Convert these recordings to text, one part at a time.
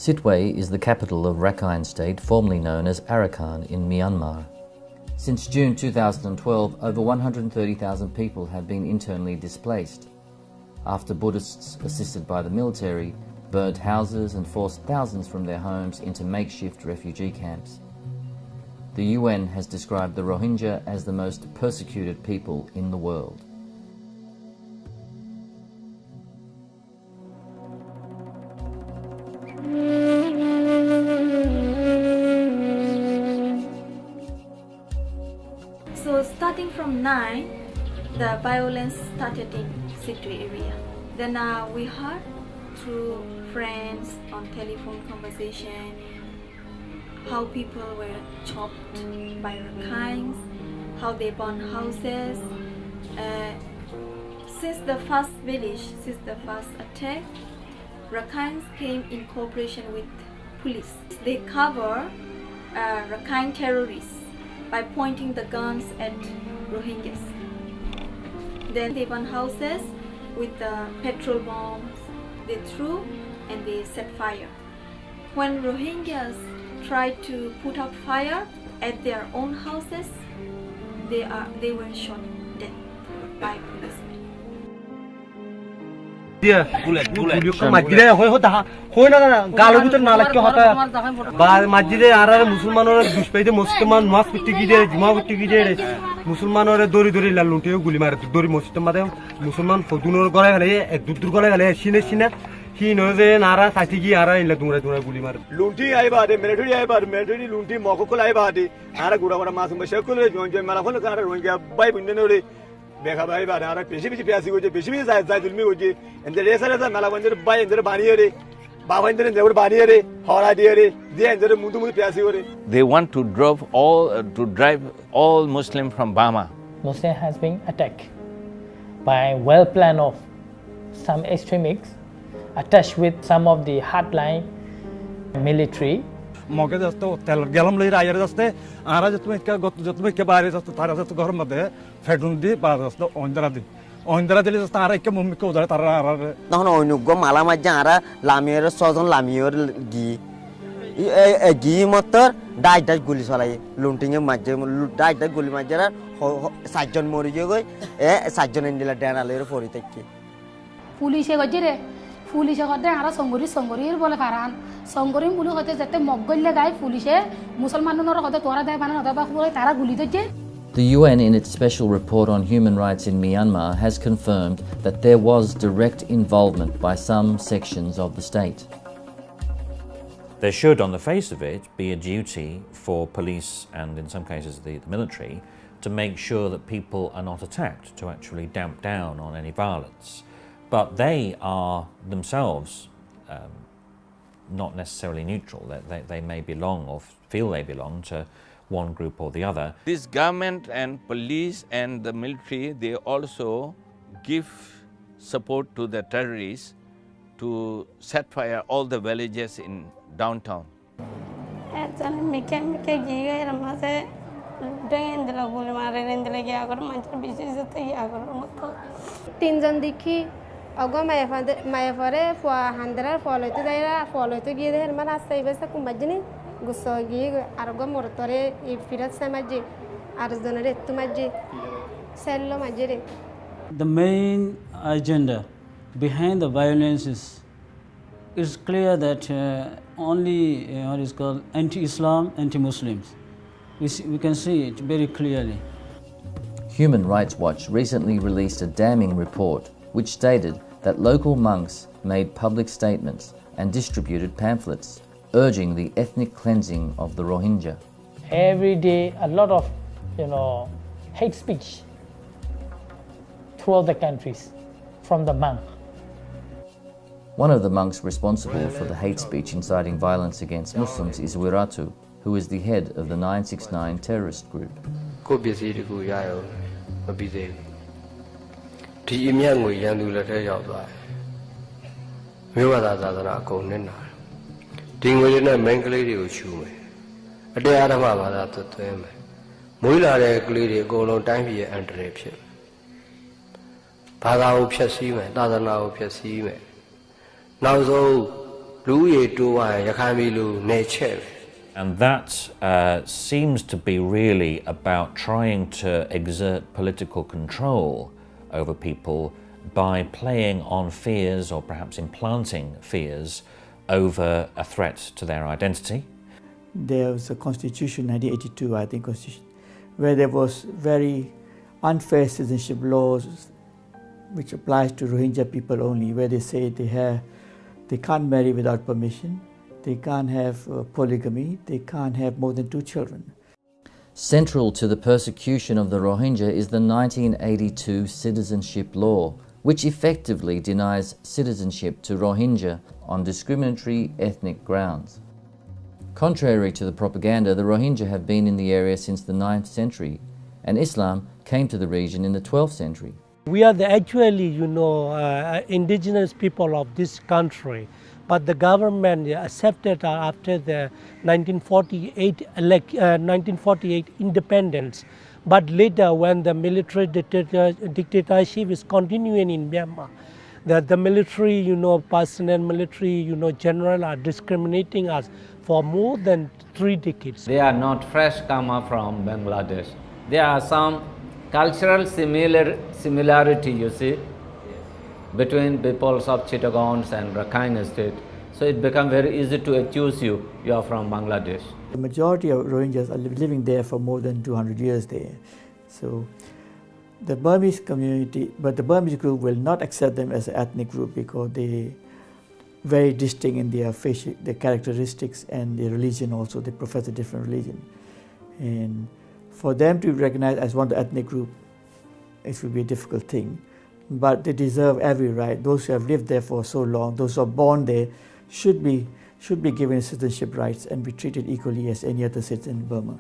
Sittwe is the capital of Rakhine State, formerly known as Arakan in Myanmar. Since June 2012, over 130,000 people have been internally displaced after Buddhists, assisted by the military, burnt houses and forced thousands from their homes into makeshift refugee camps. The UN has described the Rohingya as the most persecuted people in the world. So starting from 9, the violence started in Sittwe area. Then we heard through friends on telephone conversation how people were chopped by Rakhines, how they burned houses. Since the first village, since the first attack, Rakhines came in cooperation with police. They cover Rakhine terrorists by pointing the guns at Rohingyas. Then they burn houses with petrol bombs. They threw and they set fire. When Rohingyas tried to put out fire at their own houses, they were shot dead by policemen. He knows Nara Satigi Ara in Latura Gulimar. Lunti Ibadi, military Lunti, Mokoko Ibadi, Aragura Masumashakula, Marafona, Rohingya, Bible, Bekabai, Ara, Pishimi, Pishimi, and the rest of the Malavanda by the Baniere, Bavander and the Baniere, Horadiere, the end of the Mutu Piasiore. They want to drive all Muslims from Burma. Muslim has been attacked by well plan of some extremists attached with some of the hardline military. পুলিশে কতে আরা সঙ্গরির বলে ফারান সঙ্গরিন বলে হতে যেতে মগগলে গায় পুলিশে মুসলমাননৰ হতে তোরা দেয় বানা হতে বা বলে তারা গুলি দিচ্ছে. The UN in its special report on human rights in Myanmar has confirmed that there was direct involvement by some sections of the state. There should, on the face of it, be a duty for police and in some cases the military to make sure that people are not attacked, to actually damp down on any violence. But they are themselves not necessarily neutral. They may belong or feel they belong to one group or the other. This government and police and the military, they also give support to the terrorists to set fire all the villages in downtown. Ago my father for 100 follow to there, follow to give her man as savers a kumajini, Gusogi, Argo Mortore, if it has Samaji, Arizona to Maji, Sello Majiri. The main agenda behind the violence is clear that only what is called anti-Islam, anti-Muslims. We can see it very clearly. Human Rights Watch recently released a damning report which stated that local monks made public statements and distributed pamphlets urging the ethnic cleansing of the Rohingya. Every day, a lot of hate speech throughout the countries from the monk. One of the monks responsible for the hate speech inciting violence against Muslims is Wiratu, who is the head of the 969 terrorist group. And that seems to be really about trying to exert political control over people by playing on fears or perhaps implanting fears over a threat to their identity. There was a constitution, 1982, I think, constitution, where there was very unfair citizenship laws which applies to Rohingya people only, where they say they can't marry without permission, they can't have polygamy, they can't have more than 2 children. Central to the persecution of the Rohingya is the 1982 citizenship law, which effectively denies citizenship to Rohingya on discriminatory ethnic grounds. Contrary to the propaganda, the Rohingya have been in the area since the 9th century, and Islam came to the region in the 12th century. We are actually, indigenous people of this country, but the government accepted after the 1948 independence. But later, when the military dictatorship is continuing in Myanmar, the military, personnel, military, general are discriminating us for more than 3 decades. They are not fresh comer from Bangladesh. There are some cultural similarity, you see, between peoples of Chittagong and Rakhine State. So it becomes very easy to accuse you are from Bangladesh. The majority of Rohingyas are living there for more than 200 years there. So the Burmese community, but the Burmese group will not accept them as an ethnic group because they very distinct in their facial, their characteristics and their religion also. They profess a different religion. And for them to be recognized as one ethnic group, it will be a difficult thing. But they deserve every right. Those who have lived there for so long, those who are born there, should be given citizenship rights and be treated equally as any other citizen in Burma.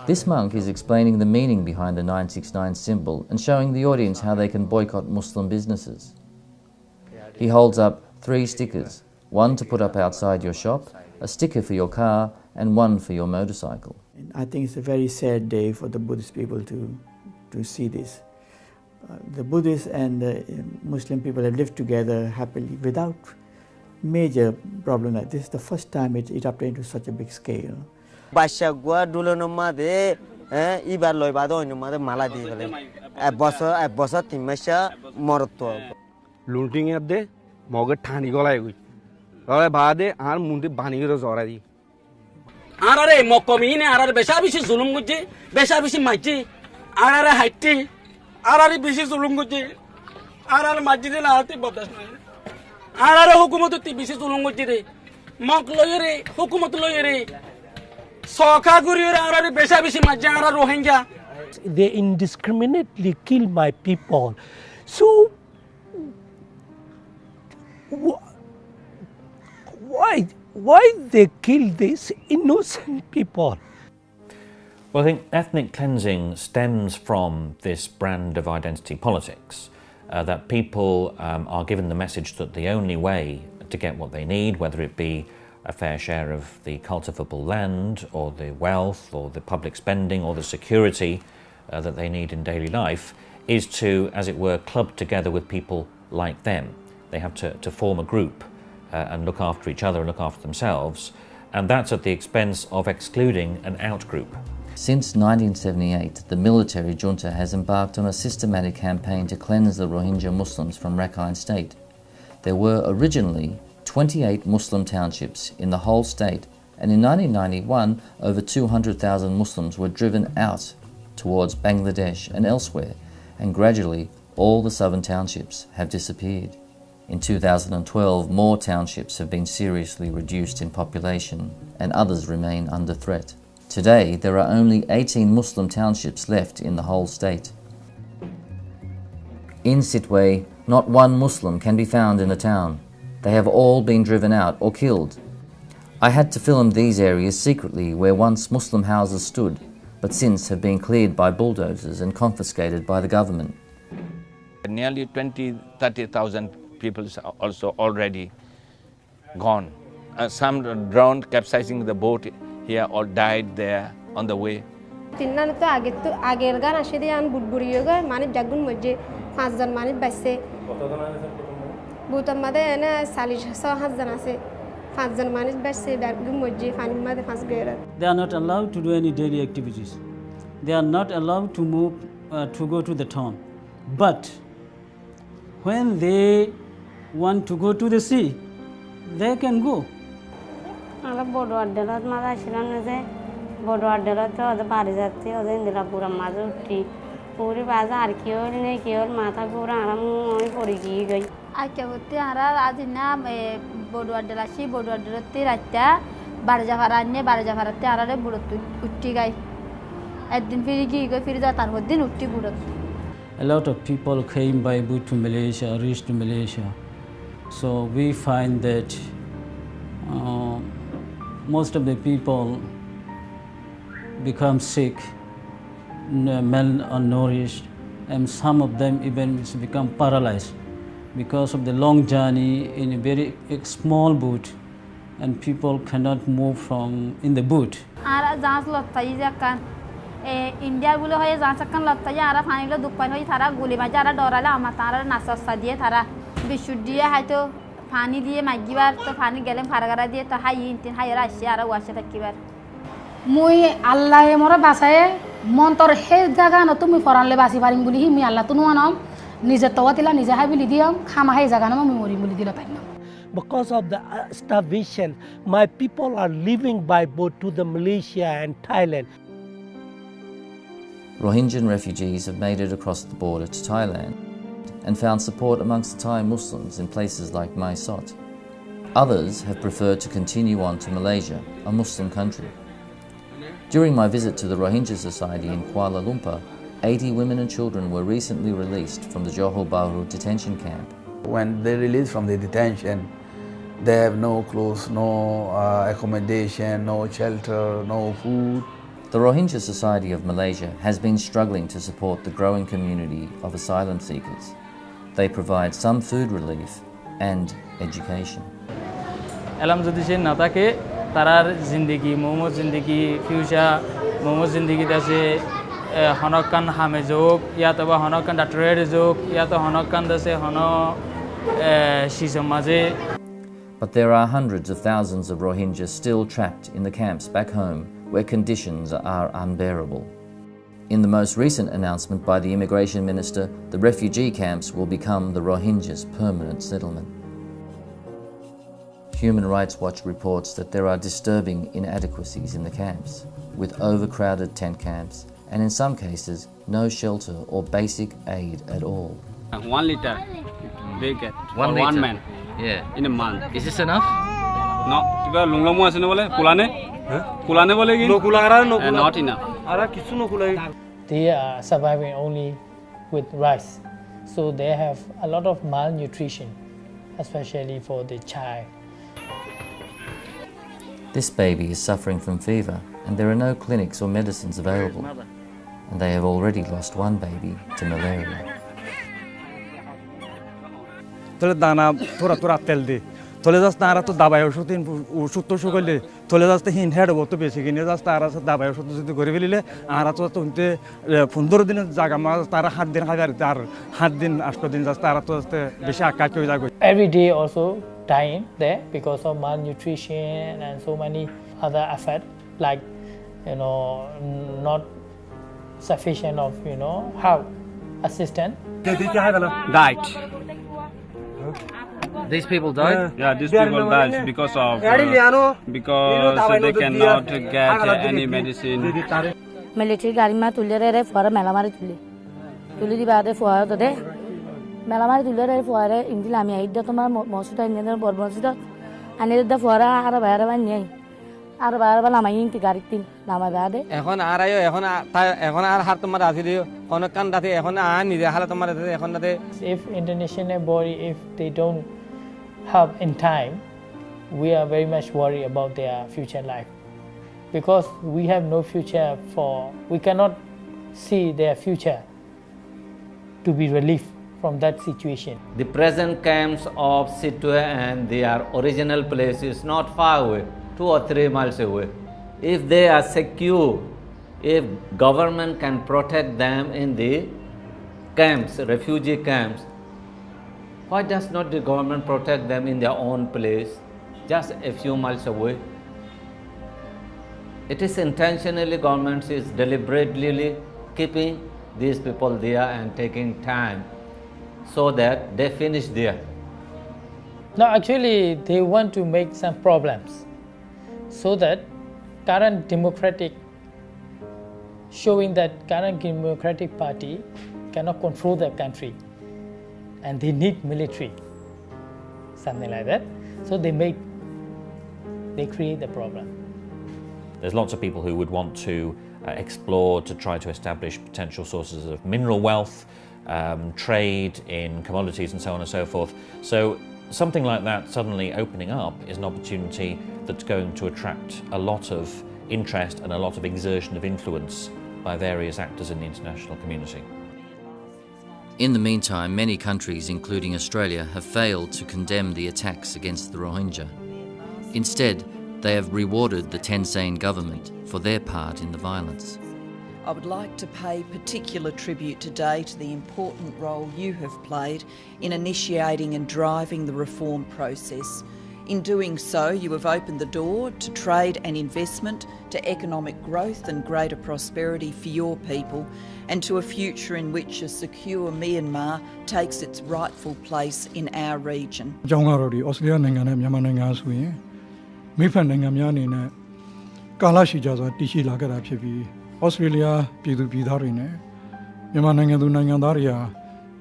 This monk is explaining the meaning behind the 969 symbol and showing the audience how they can boycott Muslim businesses. He holds up 3 stickers, one to put up outside your shop, a sticker for your car, and one for your motorcycle. I think it's a very sad day for the Buddhist people to see this. The Buddhists and the Muslim people have lived together happily without major problem like this. The first time it erupted into such a big scale. Arare mokomine arare beshabisi zulum guje beshabisi maji arare haitti arare bisi zulum guje arare maji de na ati bodas arare hukumat ti bisi zulum guje re mok loyere hukumat loyere soka guri arare beshabisi maji arare Rohingya. They indiscriminately kill my people. So why they kill these innocent people? Well, I think ethnic cleansing stems from this brand of identity politics, that people are given the message that the only way to get what they need, whether it be a fair share of the cultivable land or the wealth or the public spending or the security that they need in daily life, is to, as it were, club together with people like them. They have to form a group and look after each other and look after themselves, and that's at the expense of excluding an out-group. Since 1978, the military junta has embarked on a systematic campaign to cleanse the Rohingya Muslims from Rakhine State. There were originally 28 Muslim townships in the whole state, and in 1991 over 200,000 Muslims were driven out towards Bangladesh and elsewhere, and gradually all the southern townships have disappeared. In 2012, more townships have been seriously reduced in population and others remain under threat. Today, there are only 18 Muslim townships left in the whole state. In Sitwe, not one Muslim can be found in the town. They have all been driven out or killed. I had to film these areas secretly where once Muslim houses stood, but since have been cleared by bulldozers and confiscated by the government. Nearly 20,000-30,000 people are also already gone. Some drowned, capsizing the boat here, or died there on the way. তিনজন তো আগের গান আসে দিয়ে আন বুড়বুড়িয়ে গয় মানে জাগুন মধ্যে 5 জন মানে বাইছে কতজন আছে বুতম মাদে এনে 40-50 জন আছে 5 জন মানে বাইছে জাগুন মধ্যে পানি মাদে 5 গেরা They are not allowed to do any daily activities. They are not allowed to move to go to the town. But when they want to go to the sea, they can go. আমরা বড় আড্ডালত মাঝে আসলাম না যে বড় আড্ডালত ওদের বাড়ি যাচ্ছে ওদের ইন্দিরা পুরা মাঝে উঠি পুরি বাজে আর কি হল নেই কি হল মাথা পুরা আরাম আমি পড়ে গিয়ে গই আজকে হতে আর আজ না বড় আড্ডাল আসি বড় আড্ডালতে রাতটা বারজাফারা নিয়ে বারজাফারাতে আরারে বুড়ত উঠি গাই একদিন ফিরে গিয়ে গই ফিরে যা তারপর দিন উঠি বুড়ত A lot of people came by boat to Malaysia, reached to Malaysia. So we find that most of the people become sick, malnourished, and some of them even become paralyzed because of the long journey in a very small boat, and people cannot move from in the boat. India gulo hoye jansakan lotta ya ara pani lo dukpan hoye thara guli ma jara dorala ama tara nasassa diye thara bishuddiye hayto pani diye magibar to pani gelem faragara diye to hayi intin hayra ashi ara washe takibar moi allah e mora basaye montor he jaga no tumi foranle basi parim buli mi allah tunu anom nije tawatila nije habili diyam khama he jaga no mi mori buli dila painam. Because of the starvation, my people are living by boat to the Malaysia and Thailand. Rohingyan refugees have made it across the border to Thailand and found support amongst Thai Muslims in places like Mae Sot. Others have preferred to continue on to Malaysia, a Muslim country. During my visit to the Rohingya Society in Kuala Lumpur, 80 women and children were recently released from the Johor Bahru detention camp. When they released from the detention, they have no clothes, no accommodation, no shelter, no food. The Rohingya Society of Malaysia has been struggling to support the growing community of asylum seekers. They provide some food relief and education. Alam jodi se na thake tarar zindagi momo zindagi future momo zindagi dase honokan hame jog ya to ba honokan doctorate jog ya to honokan dase hono shisamaje. But there are hundreds of thousands of Rohingya still trapped in the camps back home where conditions are unbearable. In the most recent announcement by the Immigration Minister, the refugee camps will become the Rohingyas' permanent settlement. Human Rights Watch reports that there are disturbing inadequacies in the camps, with overcrowded tent camps and in some cases no shelter or basic aid at all. 1 liter they get for one man in a month. Is this enough? No, kiba lunglamu asine bole kulane kulane bole ki no kulara no not enough. Ara kichu no kulai. They are surviving only with rice, so they have a lot of malnutrition, especially for the child. This baby is suffering from fever and there are no clinics or medicines available, and they have already lost one baby to malaria. Tole dana thora tel de tole just nara to dabai oshud to shogole tole just hin head boto beshi gine just tara sa dabai oshud jodi kore belile ara to tunte 15 din jaga ma tara 7 din hajar tar 7 din 8 din just tara to beshi akka koi jago. Every day also dying there because of malnutrition and so many other effects like not sufficient of health assistance. Died. These people died? Yeah, these people died because they cannot get any medicine. Military gari ma tulere fora melamari tuli baade fora to de melamari tulere fora indil ami aidda tomar mosuta indel borbonsida anir da fora ara bayara bani ara bayara bala mai inti gari tin nama baade এখন আরাইও এখন আর হার তোমার আছে দিও অনকান দাতে এখন আ নিজে হালা তোমার আছে এখন দাতে If international body if they don't help in time, we are very much worried about their future life. because we have no future we cannot see their future to be relieved from that situation. The present camps of Sittwe and their original place is not far away, 2 or 3 miles away. If they are secure, if government can protect them in the camps, refugee camps, why does not the government protect them in their own place, just a few miles away? It is intentionally, government is deliberately keeping these people there and taking time so that they finish there. No, actually they want to make some problems so that current democratic, showing that current democratic party cannot control the country and they need military, something like that. So they create the problem. There's lots of people who would want to explore to try to establish potential sources of mineral wealth, trade in commodities and so on and so forth. So something like that suddenly opening up is an opportunity that's going to attract a lot of interest and a lot of exertion of influence by various actors in the international community. In the meantime, many countries, including Australia, have failed to condemn the attacks against the Rohingya. Instead, they have rewarded the Thein government for their part in the violence. I would like to pay particular tribute today to the important role you have played in initiating and driving the reform process. In doing so, you have opened the door to trade and investment, to economic growth and greater prosperity for your people, and to a future in which a secure Myanmar takes its rightful place in our region. Australia ပြည်သူပြည်သားတွေနဲ့မြန်မာနိုင်ငံသူနိုင်ငံသားတွေဟာ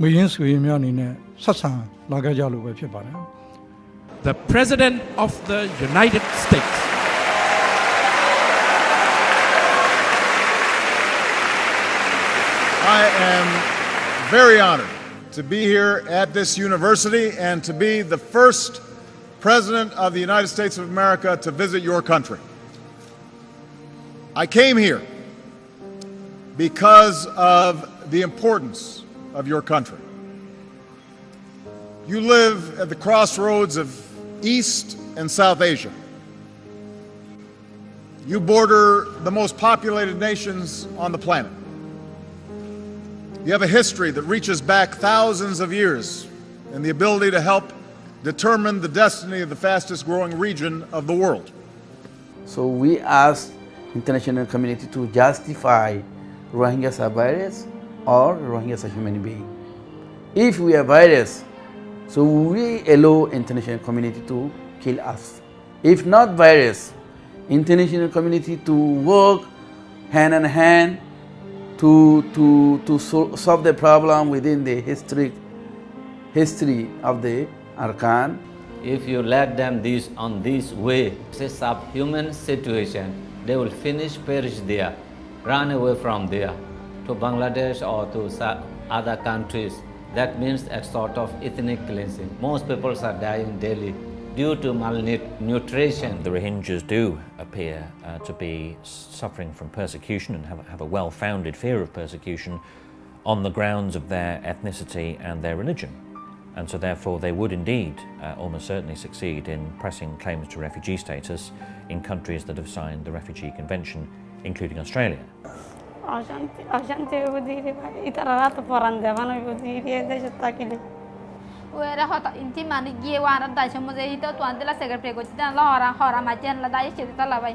မရင်းဆွေများအနေနဲ့ဆက်ဆံလာခဲ့ကြလို့ပဲဖြစ်ပါတယ် The President of the United States. I am very honored to be here at this university and to be the first President of the United States of America to visit your country. I came here because of the importance of your country. You live at the crossroads of East and South Asia. You border the most populated nations on the planet. You have a history that reaches back thousands of years and the ability to help determine the destiny of the fastest growing region of the world. So we ask international community to justify Rohingya as a virus or Rohingya as a human being. If we are virus, so we allow international community to kill us. If not virus, international community to work hand in hand to solve the problem within the history of the Arakan. If you let them on this way, it's a subhuman situation. They will perish there, run away from there to Bangladesh or to other countries. That means a sort of ethnic cleansing. Most people are dying daily due to malnutrition. The Rohingyas do appear to be suffering from persecution and have a well-founded fear of persecution on the grounds of their ethnicity and their religion. And so therefore they would indeed almost certainly succeed in pressing claims to refugee status in countries that have signed the Refugee Convention, including Australia. Wera hota inti mani gie wana da chamo je hito tuan de la secretary ko chita la hora machen la dai chita la bai